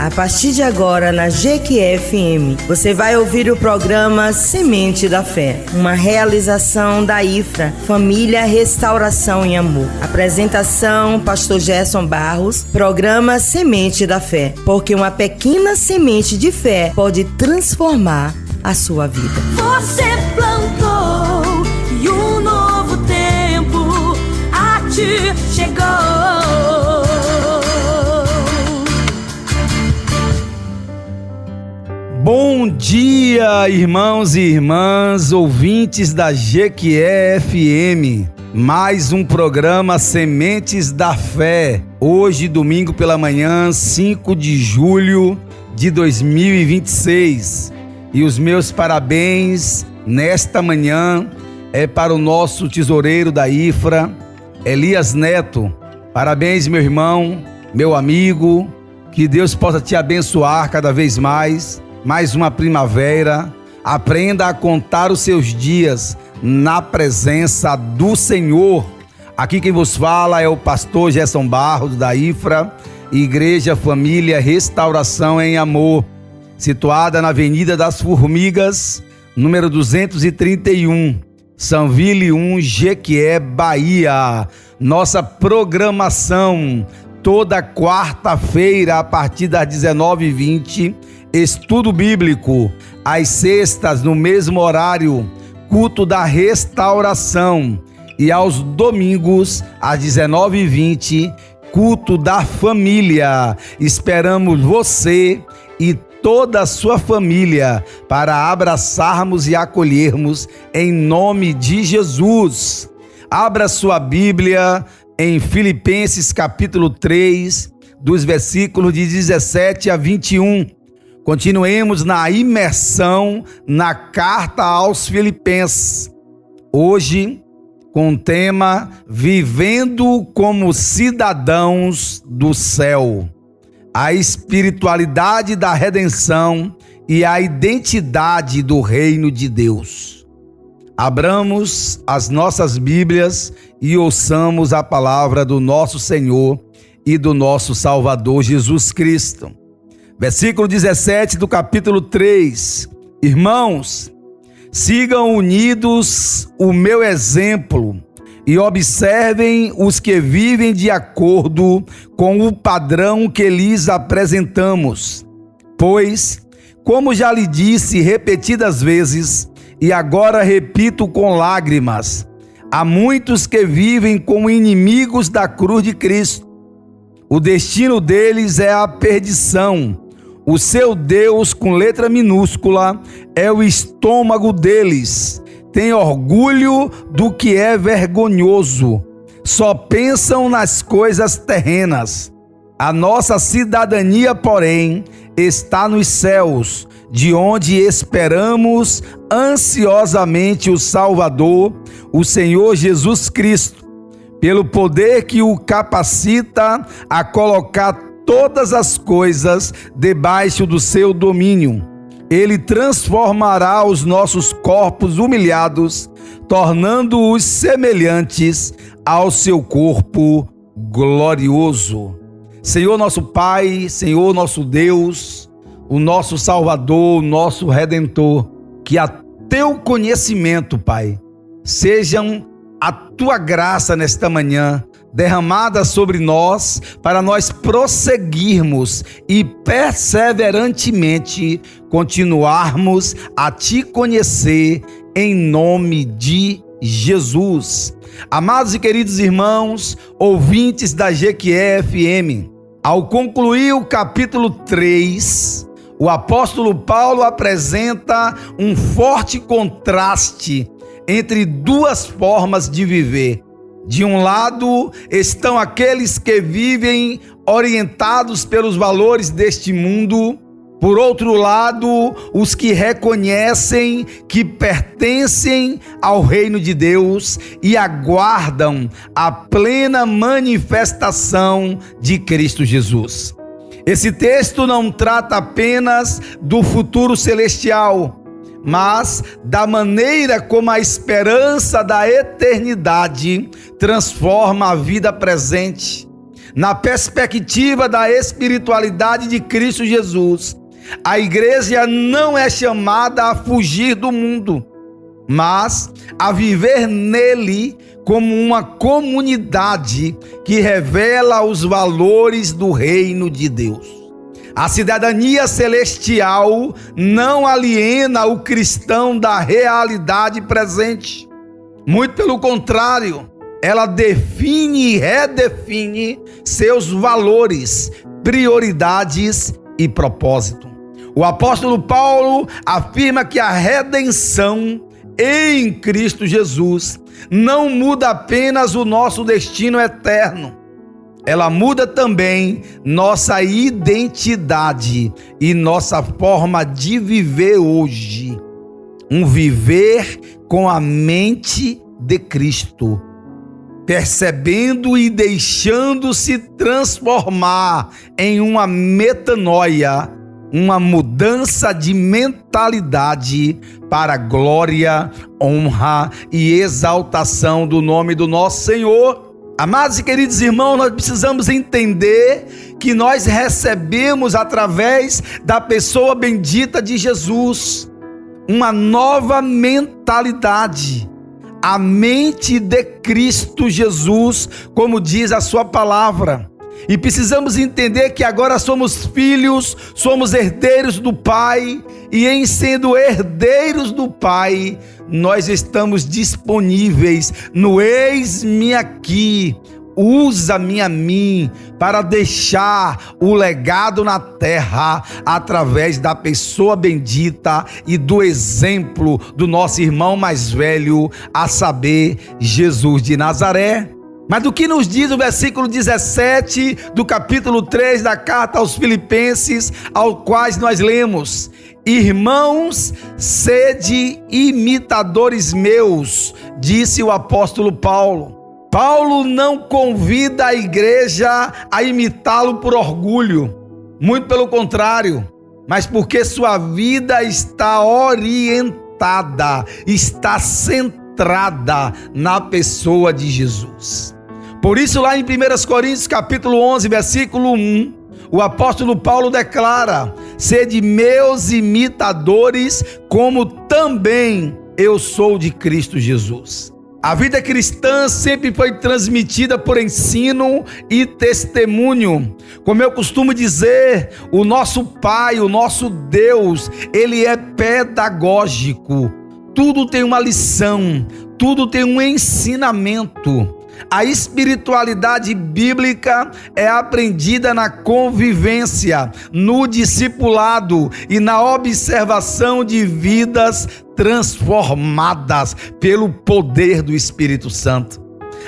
A partir de agora, na Jequié-FM, você vai ouvir o programa Semente da Fé, uma realização da IFRA, Família, Restauração e Amor. Apresentação, Pastor Gerson Barros, programa Semente da Fé, porque uma pequena semente de fé pode transformar a sua vida. Você plantou e um novo tempo a ti chegou. Bom dia, irmãos e irmãs, ouvintes da Jequié-FM. Mais um programa Sementes da Fé. Hoje, domingo pela manhã, 5 de julho de 2026. E os meus parabéns nesta manhã é para o nosso tesoureiro da IFRA, Elias Neto. Parabéns, meu irmão, meu amigo. Que Deus possa te abençoar cada vez mais. Mais uma primavera. Aprenda a contar os seus dias na presença do Senhor. Aqui quem vos fala é o pastor Gerson Barros da IFRA, Igreja Família Restauração em Amor, situada na Avenida das Formigas, número 231, Sanville 1, Jequié, Bahia. Nossa programação toda quarta-feira a partir das 19h20, estudo bíblico. Às sextas, no mesmo horário, culto da restauração. E aos domingos, às 19h20, culto da família. Esperamos você e toda a sua família para abraçarmos e acolhermos em nome de Jesus. Abra sua Bíblia em Filipenses capítulo 3, dos versículos de 17 a 21. Continuemos na imersão na carta aos Filipenses. Hoje, com o tema Vivendo como Cidadãos do Céu. A espiritualidade da redenção e a identidade do reino de Deus. Abramos as nossas Bíblias e ouçamos a palavra do nosso Senhor e do nosso Salvador Jesus Cristo. Versículo 17 do capítulo 3. Irmãos, sigam unidos o meu exemplo e observem os que vivem de acordo com o padrão que lhes apresentamos. Pois, como já lhe disse repetidas vezes, e agora repito com lágrimas, há muitos que vivem como inimigos da cruz de Cristo. O destino deles é a perdição. O seu Deus, com letra minúscula, é o estômago deles. Tem orgulho do que é vergonhoso. Só pensam nas coisas terrenas. A nossa cidadania, porém, está nos céus, de onde esperamos ansiosamente o Salvador, o Senhor Jesus Cristo, pelo poder que o capacita a colocar todas as coisas debaixo do seu domínio. Ele transformará os nossos corpos humilhados, tornando-os semelhantes ao seu corpo glorioso. Senhor nosso Pai, Senhor nosso Deus, o nosso Salvador, o nosso Redentor, que a teu conhecimento, Pai, sejam a tua graça nesta manhã, derramada sobre nós, para nós prosseguirmos e perseverantemente continuarmos a te conhecer em nome de Jesus. Amados e queridos irmãos, ouvintes da Jequié-FM, ao concluir o capítulo 3, o apóstolo Paulo apresenta um forte contraste entre duas formas de viver. De um lado estão aqueles que vivem orientados pelos valores deste mundo. Por outro lado, os que reconhecem que pertencem ao reino de Deus e aguardam a plena manifestação de Cristo Jesus. Esse texto não trata apenas do futuro celestial, mas da maneira como a esperança da eternidade transforma a vida presente, Na perspectiva da espiritualidade de Cristo Jesus, a igreja não é chamada a fugir do mundo, mas a viver nele como uma comunidade que revela os valores do reino de Deus. A cidadania celestial não aliena o cristão da realidade presente. Muito pelo contrário, ela define e redefine seus valores, prioridades e propósito. O apóstolo Paulo afirma que a redenção em Cristo Jesus não muda apenas o nosso destino eterno, ela muda também nossa identidade e nossa forma de viver hoje. Um viver com a mente de Cristo, percebendo e deixando-se transformar em uma metanoia, uma mudança de mentalidade para a glória, honra e exaltação do nome do nosso Senhor. Amados e queridos irmãos, nós precisamos entender que nós recebemos através da pessoa bendita de Jesus uma nova mentalidade, a mente de Cristo Jesus, como diz a sua palavra. E precisamos entender que agora somos filhos, somos herdeiros do Pai, e em sendo herdeiros do Pai, nós estamos disponíveis no eis-me aqui, usa-me a mim para deixar o legado na terra através da pessoa bendita e do exemplo do nosso irmão mais velho, a saber, Jesus de Nazaré. Mas do que nos diz o versículo 17 do capítulo 3 da carta aos Filipenses, ao quais nós lemos: irmãos, sede imitadores meus, disse o apóstolo Paulo. Paulo não convida a igreja a imitá-lo por orgulho, muito pelo contrário, mas porque sua vida está orientada, está centrada na pessoa de Jesus. Por isso, lá em 1 Coríntios capítulo 11, versículo 1, o apóstolo Paulo declara: sede meus imitadores, como também eu sou de Cristo Jesus. A vida cristã sempre foi transmitida por ensino e testemunho. Como eu costumo dizer, o nosso Pai, o nosso Deus, Ele é pedagógico. Tudo tem uma lição, tudo tem um ensinamento. A espiritualidade bíblica é aprendida na convivência, no discipulado e na observação de vidas transformadas pelo poder do Espírito Santo.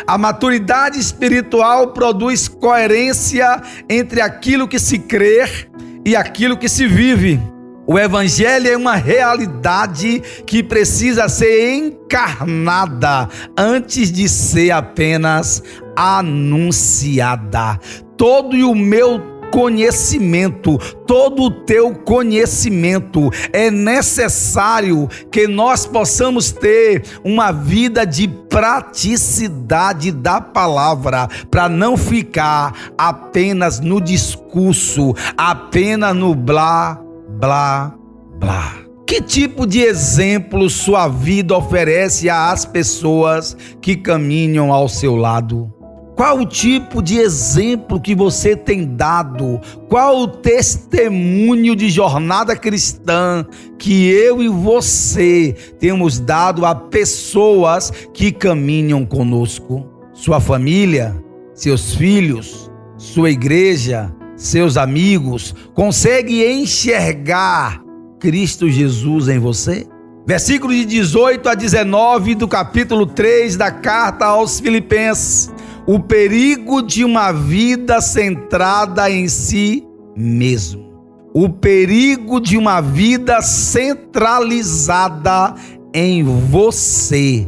A maturidade espiritual produz coerência entre aquilo que se crê e aquilo que se vive. O Evangelho é uma realidade que precisa ser encarnada antes de ser apenas anunciada. Todo o meu conhecimento, todo o teu conhecimento, é necessário que nós possamos ter uma vida de praticidade da palavra, para não ficar apenas no discurso, apenas no blá, blá, blá. Que tipo de exemplo sua vida oferece às pessoas que caminham ao seu lado? Qual o tipo de exemplo que você tem dado? Qual o testemunho de jornada cristã que eu e você temos dado a pessoas que caminham conosco? Sua família, seus filhos, sua igreja, seus amigos, consegue enxergar Cristo Jesus em você? Versículo de 18 a 19 do capítulo 3 da carta aos Filipenses. O perigo de uma vida centrada em si mesmo. O perigo de uma vida centralizada em você.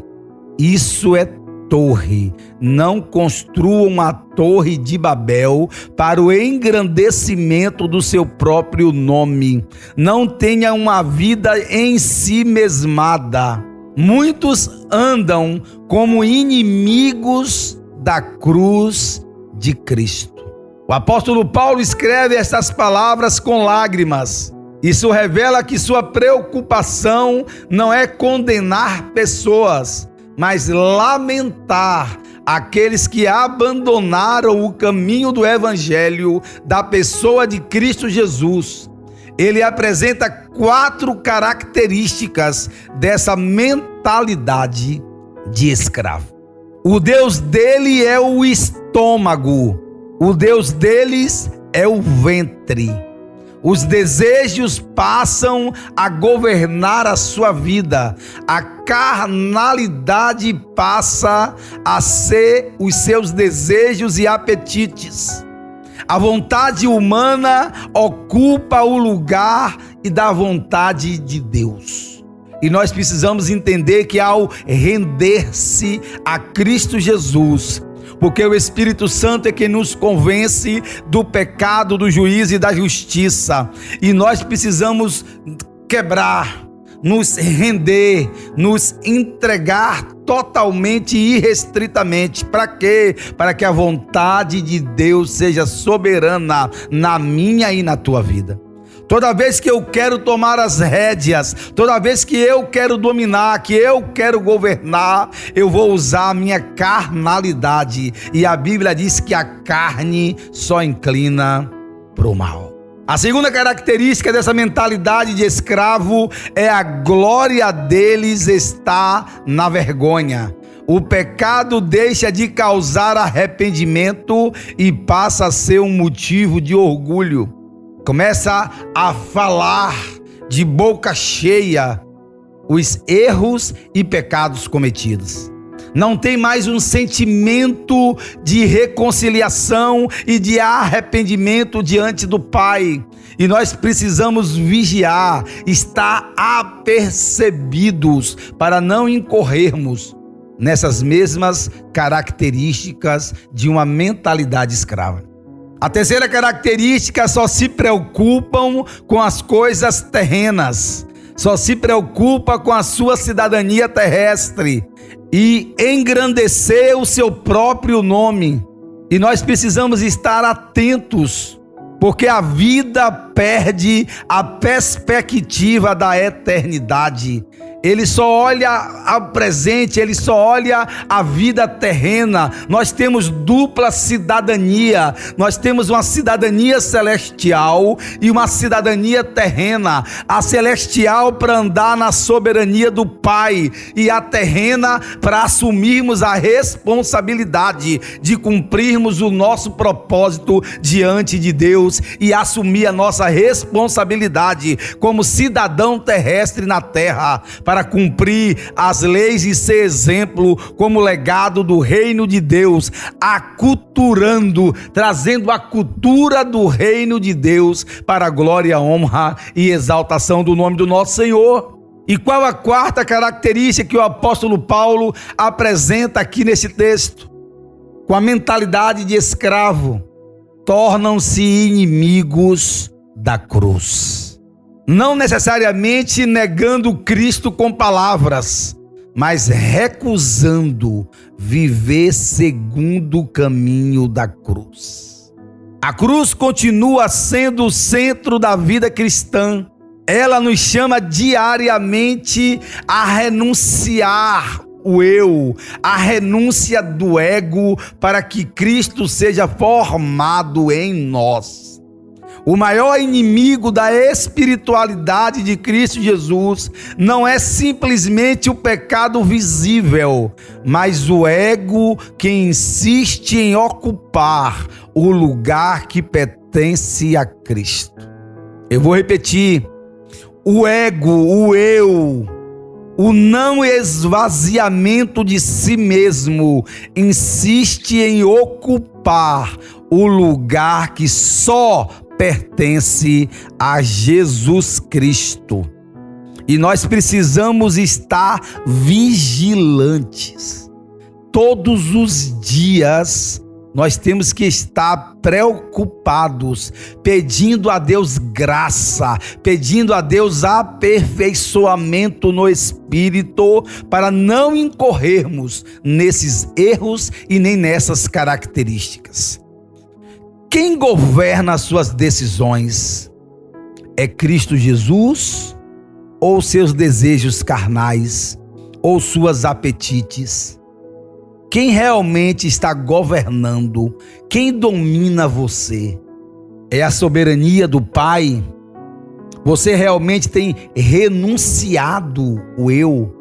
Isso é torre. Não construa uma torre de Babel para o engrandecimento do seu próprio nome. Não tenha uma vida em si mesmada. Muitos andam como inimigos da cruz de Cristo. O apóstolo Paulo escreve essas palavras com lágrimas. Isso revela que sua preocupação não é condenar pessoas, mas lamentar aqueles que abandonaram o caminho do evangelho da pessoa de Cristo Jesus. Ele apresenta 4 características dessa mentalidade de escravo. O Deus dele é o estômago, o Deus deles é o ventre. Os desejos passam a governar a sua vida. A carnalidade passa a ser os seus desejos e apetites. A vontade humana ocupa o lugar da vontade de Deus. E nós precisamos entender que ao render-se a Cristo Jesus, porque o Espírito Santo é quem nos convence do pecado, do juízo e da justiça. E nós precisamos quebrar, nos render, nos entregar totalmente e irrestritamente. Para quê? Para que a vontade de Deus seja soberana na minha e na tua vida. Toda vez que eu quero tomar as rédeas, toda vez que eu quero dominar, que eu quero governar, eu vou usar a minha carnalidade. E a Bíblia diz que a carne só inclina para o mal. A segunda característica dessa mentalidade de escravo é a glória deles está na vergonha. O pecado deixa de causar arrependimento e passa a ser um motivo de orgulho. Começa a falar de boca cheia os erros e pecados cometidos. Não tem mais um sentimento de reconciliação e de arrependimento diante do Pai. E nós precisamos vigiar, estar apercebidos para não incorrermos nessas mesmas características de uma mentalidade escrava. A terceira característica: só se preocupam com as coisas terrenas, só se preocupa com a sua cidadania terrestre e engrandecer o seu próprio nome. E nós precisamos estar atentos, porque a vida perde a perspectiva da eternidade. Ele só olha ao presente, ele só olha a vida terrena. Nós temos dupla cidadania. Nós temos uma cidadania celestial e uma cidadania terrena. A celestial para andar na soberania do Pai, e a terrena para assumirmos a responsabilidade de cumprirmos o nosso propósito diante de Deus e assumir a nossa responsabilidade como cidadão terrestre na terra, para cumprir as leis e ser exemplo como legado do reino de Deus, aculturando, trazendo a cultura do reino de Deus para a glória, honra e exaltação do nome do nosso Senhor. E qual a quarta característica que o apóstolo Paulo apresenta aqui nesse texto? Com a mentalidade de escravo, tornam-se inimigos da cruz. Não necessariamente negando Cristo com palavras, mas recusando viver segundo o caminho da cruz. A cruz continua sendo o centro da vida cristã. Ela nos chama diariamente a renunciar o eu, a renúncia do ego, para que Cristo seja formado em nós. O maior inimigo da espiritualidade de Cristo Jesus não é simplesmente o pecado visível, mas o ego que insiste em ocupar o lugar que pertence a Cristo. Eu vou repetir: o ego, o eu, o não esvaziamento de si mesmo insiste em ocupar o lugar que só pertence a Jesus Cristo. E nós precisamos estar vigilantes. Todos os dias nós temos que estar preocupados, pedindo a Deus graça, pedindo a Deus aperfeiçoamento no Espírito, para não incorrermos nesses erros e nem nessas características. Quem governa as suas decisões? É Cristo Jesus ou seus desejos carnais ou suas apetites? Quem realmente está governando? Quem domina você? É a soberania do Pai? Você realmente tem renunciado o eu?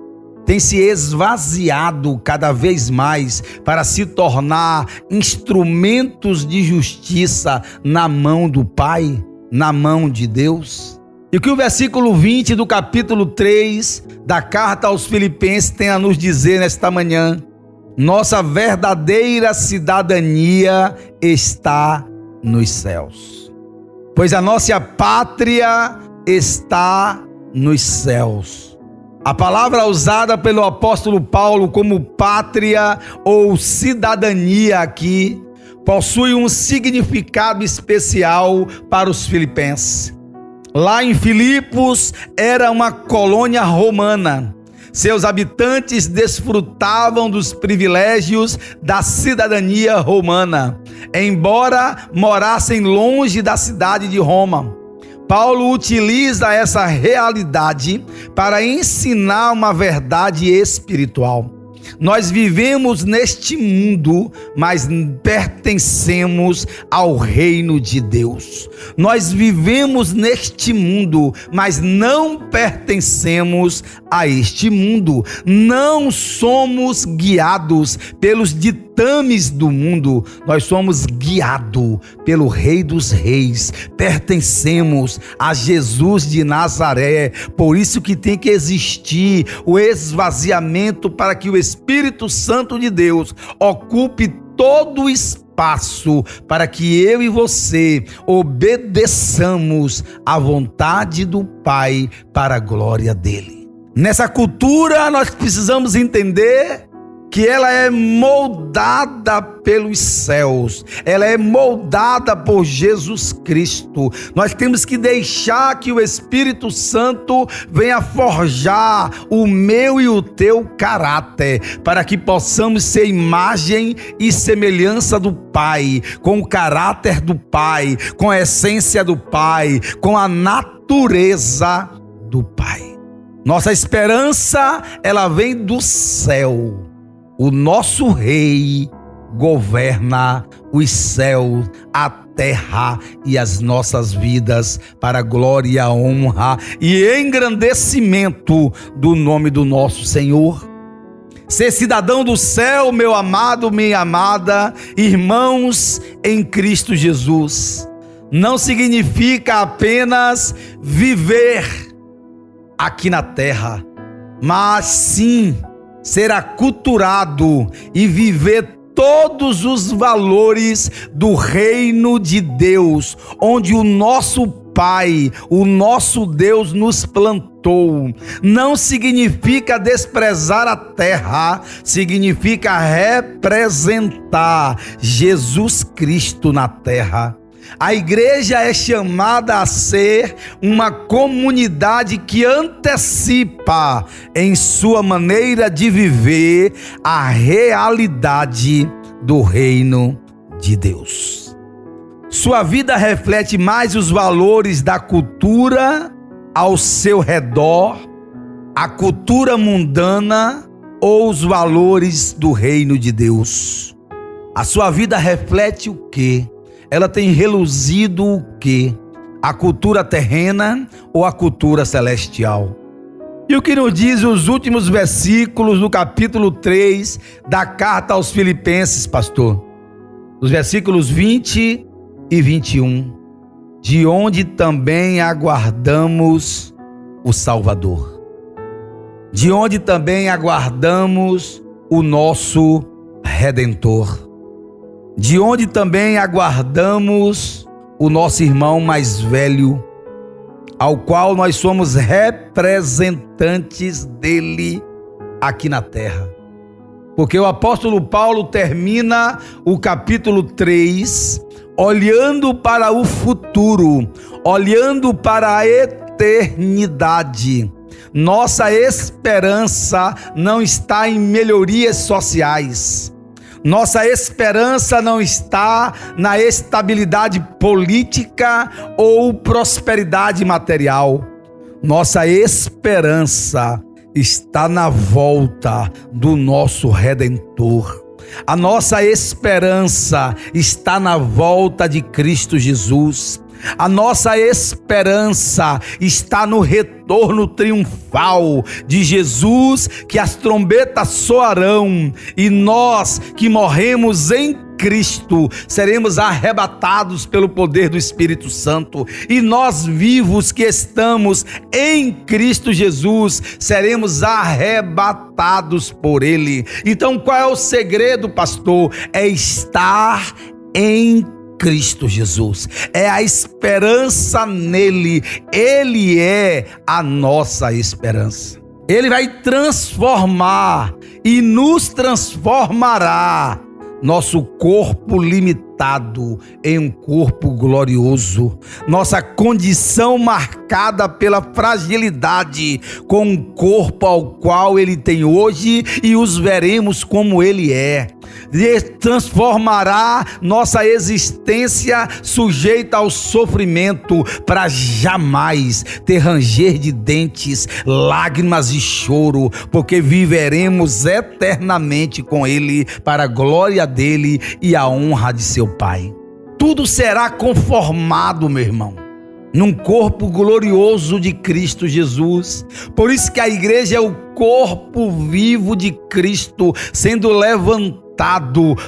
Tem se esvaziado cada vez mais para se tornar instrumentos de justiça na mão do Pai, na mão de Deus? E o que o versículo 20 do capítulo 3 da carta aos Filipenses tem a nos dizer nesta manhã? Nossa verdadeira cidadania está nos céus, pois a nossa pátria está nos céus. A palavra usada pelo apóstolo Paulo como pátria ou cidadania aqui possui um significado especial para os filipenses. Lá em Filipos era uma colônia romana. Seus habitantes desfrutavam dos privilégios da cidadania romana, embora morassem longe da cidade de Roma. Paulo utiliza essa realidade para ensinar uma verdade espiritual. Nós vivemos neste mundo, mas pertencemos ao reino de Deus. Nós vivemos neste mundo, mas não pertencemos a este mundo. Não somos guiados pelos ditames do mundo. Nós somos guiados pelo Rei dos Reis. Pertencemos a Jesus de Nazaré. Por isso que tem que existir o esvaziamento para que o Espírito Santo de Deus ocupe todo o espaço para que eu e você obedeçamos à vontade do Pai para a glória dele. Nessa cultura nós precisamos entender que ela é moldada pelos céus, ela é moldada por Jesus Cristo. Nós temos que deixar que o Espírito Santo venha forjar o meu e o teu caráter, para que possamos ser imagem e semelhança do Pai, com o caráter do Pai, com a essência do Pai, com a natureza do Pai. Nossa esperança, ela vem do céu. O nosso Rei governa os céus, a terra e as nossas vidas para a glória, honra e engrandecimento do nome do nosso Senhor. Ser cidadão do céu, meu amado, minha amada, irmãos em Cristo Jesus, não significa apenas viver aqui na terra, mas sim ser aculturado e viver todos os valores do reino de Deus, onde o nosso Pai, o nosso Deus nos plantou. Não significa desprezar a terra, significa representar Jesus Cristo na terra. A igreja é chamada a ser uma comunidade que antecipa em sua maneira de viver a realidade do reino de Deus. Sua vida reflete mais os valores da cultura ao seu redor, a cultura mundana ou os valores do reino de Deus. A sua vida reflete o quê? Ela tem reluzido o quê? A cultura terrena ou a cultura celestial? E o que nos diz os últimos versículos do capítulo 3 da carta aos Filipenses, pastor? Os versículos 20 e 21. De onde também aguardamos o Salvador. De onde também aguardamos o nosso Redentor. De onde também aguardamos o nosso irmão mais velho, ao qual nós somos representantes dele aqui na terra. Porque o apóstolo Paulo termina o capítulo 3 olhando para o futuro, olhando para a eternidade. Nossa esperança não está em melhorias sociais. Nossa esperança não está na estabilidade política ou prosperidade material. Nossa esperança está na volta do nosso Redentor. A nossa esperança está na volta de Cristo Jesus. A nossa esperança está no retorno triunfal de Jesus, que as trombetas soarão e nós que morremos em Cristo seremos arrebatados pelo poder do Espírito Santo, e nós vivos que estamos em Cristo Jesus seremos arrebatados por Ele. Então qual é o segredo, pastor? É estar em Cristo Jesus, é a esperança nele. Ele é a nossa esperança. Ele vai transformar e nos transformará nosso corpo limitado em um corpo glorioso, nossa condição marcada pela fragilidade com um corpo ao qual Ele tem hoje, e os veremos como Ele é. Ele transformará nossa existência sujeita ao sofrimento, para jamais ter ranger de dentes, lágrimas e choro, porque viveremos eternamente com Ele, para a glória dele e a honra de seu Pai. Tudo será conformado, meu irmão, num corpo glorioso de Cristo Jesus. Por isso que a igreja é o corpo vivo de Cristo, sendo levantado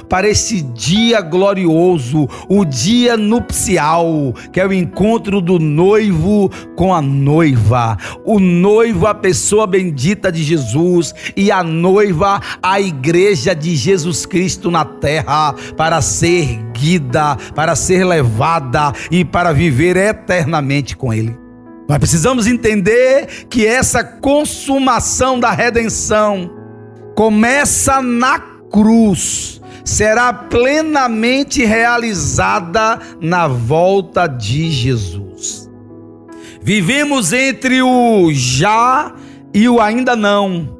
para esse dia glorioso, o dia nupcial, que é o encontro do noivo com a noiva. O noivo, a pessoa bendita de Jesus, e a noiva, a igreja de Jesus Cristo na terra, para ser erguida, para ser levada e para viver eternamente com Ele. Nós precisamos entender que essa consumação da redenção começa na cruz, será plenamente realizada na volta de Jesus. Vivemos entre o já e o ainda não.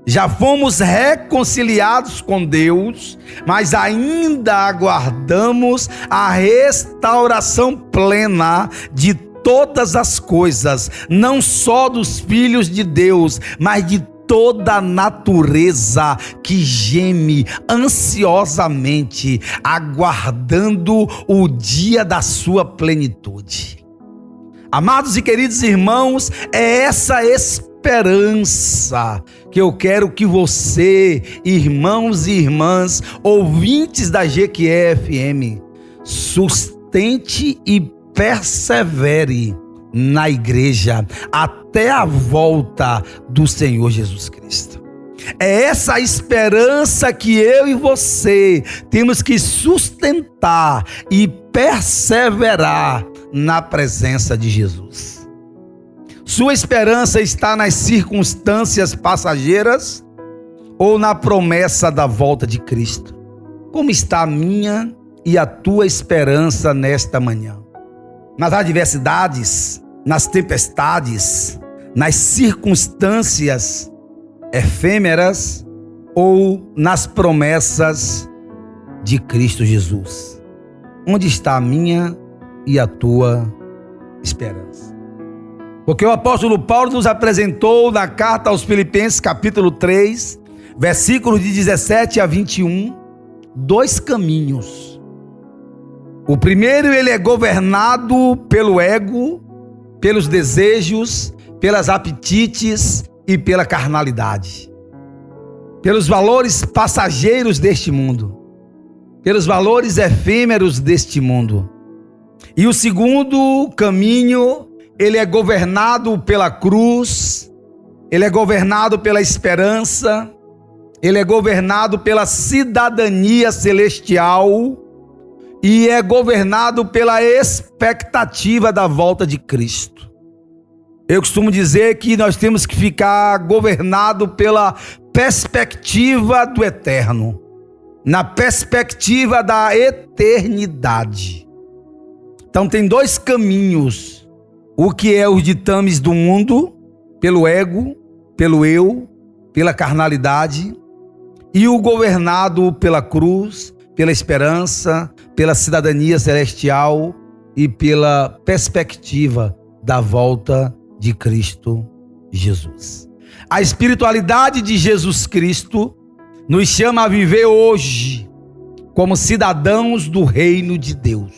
Já fomos reconciliados com Deus, mas ainda aguardamos a restauração plena de todas as coisas, não só dos filhos de Deus, mas de toda a natureza que geme ansiosamente, aguardando o dia da sua plenitude. Amados e queridos irmãos, é essa esperança que eu quero que você, irmãos e irmãs, ouvintes da GQE-FM, sustente e persevere na igreja até a volta do Senhor Jesus Cristo. É essa esperança que eu e você temos que sustentar e perseverar na presença de Jesus. Sua esperança está nas circunstâncias passageiras ou na promessa da volta de Cristo? Como está a minha e a tua esperança nesta manhã? Nas adversidades, nas tempestades, nas circunstâncias efêmeras ou nas promessas de Cristo Jesus? Onde está a minha e a tua esperança? Porque o apóstolo Paulo nos apresentou na carta aos Filipenses, capítulo 3, versículos de 17 a 21, dois caminhos. O primeiro, ele é governado pelo ego, pelos desejos, pelas apetites e pela carnalidade, pelos valores passageiros deste mundo, pelos valores efêmeros deste mundo. E o segundo caminho, ele é governado pela cruz, ele é governado pela esperança, ele é governado pela cidadania celestial e é governado pela expectativa da volta de Cristo. Eu costumo dizer que nós temos que ficar governado pela perspectiva do eterno, na perspectiva da eternidade. Então tem dois caminhos: o que é os ditames do mundo, pelo ego, pelo eu, pela carnalidade, e o governado pela cruz, pela esperança, pela cidadania celestial e pela perspectiva da volta de Cristo Jesus. A espiritualidade de Jesus Cristo nos chama a viver hoje como cidadãos do reino de Deus.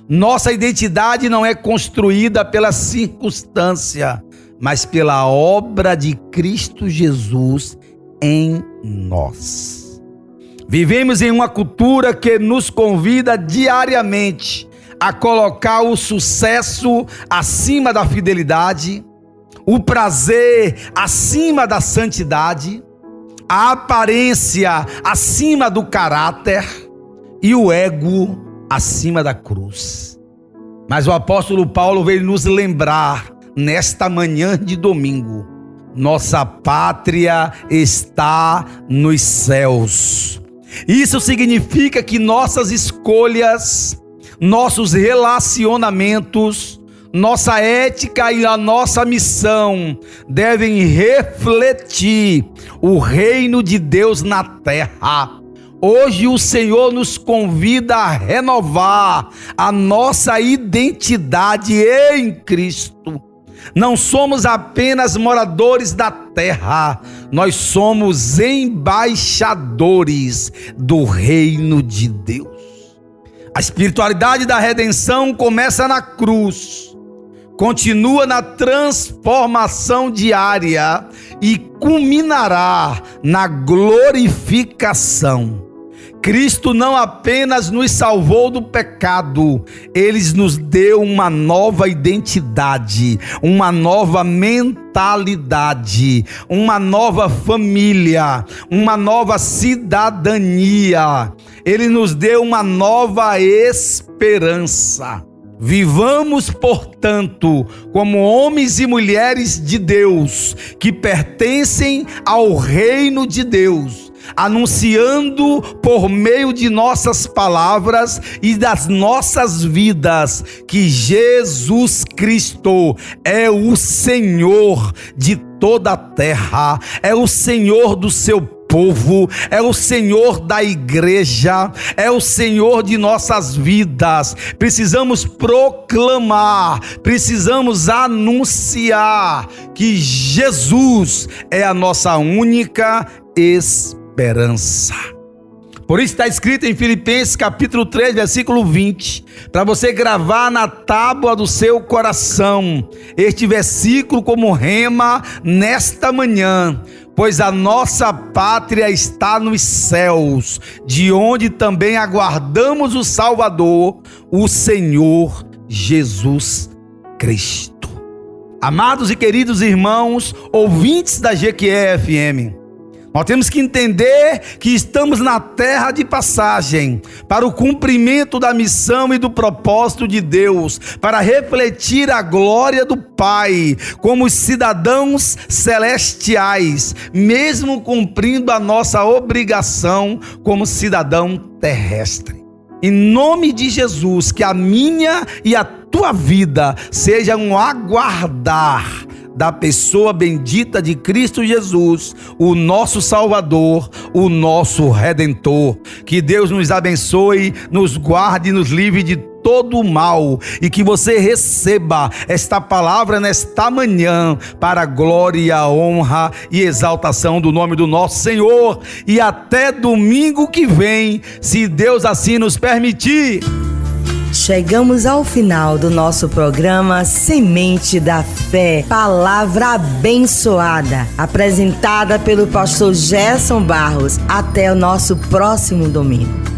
Nossa identidade não é construída pela circunstância, mas pela obra de Cristo Jesus em nós. Vivemos em uma cultura que nos convida diariamente a colocar o sucesso acima da fidelidade, o prazer acima da santidade, a aparência acima do caráter e o ego acima da cruz. Mas o apóstolo Paulo veio nos lembrar nesta manhã de domingo: nossa pátria está nos céus. Isso significa que nossas escolhas, nossos relacionamentos, nossa ética e a nossa missão devem refletir o reino de Deus na terra. Hoje o Senhor nos convida a renovar a nossa identidade em Cristo. Não somos apenas moradores da terra, nós somos embaixadores do reino de Deus. A espiritualidade da redenção começa na cruz, continua na transformação diária e culminará na glorificação. Cristo não apenas nos salvou do pecado, Ele nos deu uma nova identidade, uma nova mentalidade, uma nova família, uma nova cidadania. Ele nos deu uma nova esperança. Vivamos, portanto, como homens e mulheres de Deus, que pertencem ao reino de Deus, anunciando por meio de nossas palavras e das nossas vidas que Jesus Cristo é o Senhor de toda a terra, é o Senhor do seu povo, é o Senhor da igreja, é o Senhor de nossas vidas. Precisamos proclamar, precisamos anunciar que Jesus é a nossa única esperança. Por isso está escrito em Filipenses capítulo 3, versículo 20, para você gravar na tábua do seu coração este versículo como rema nesta manhã. Pois a nossa pátria está nos céus, de onde também aguardamos o Salvador, o Senhor Jesus Cristo. Amados e queridos irmãos, ouvintes da GQE FM, nós temos que entender que estamos na terra de passagem para o cumprimento da missão e do propósito de Deus, para refletir a glória do Pai como cidadãos celestiais, mesmo cumprindo a nossa obrigação como cidadão terrestre. Em nome de Jesus, que a minha e a tua vida seja um aguardar da pessoa bendita de Cristo Jesus, o nosso Salvador, o nosso Redentor. Que Deus nos abençoe, nos guarde e nos livre de todo o mal, e que você receba esta palavra nesta manhã para a glória, honra e exaltação do nome do nosso Senhor. E até domingo que vem, se Deus assim nos permitir. Chegamos ao final do nosso programa Semente da Fé, palavra abençoada, apresentada pelo pastor Gerson Barros. Até o nosso próximo domingo.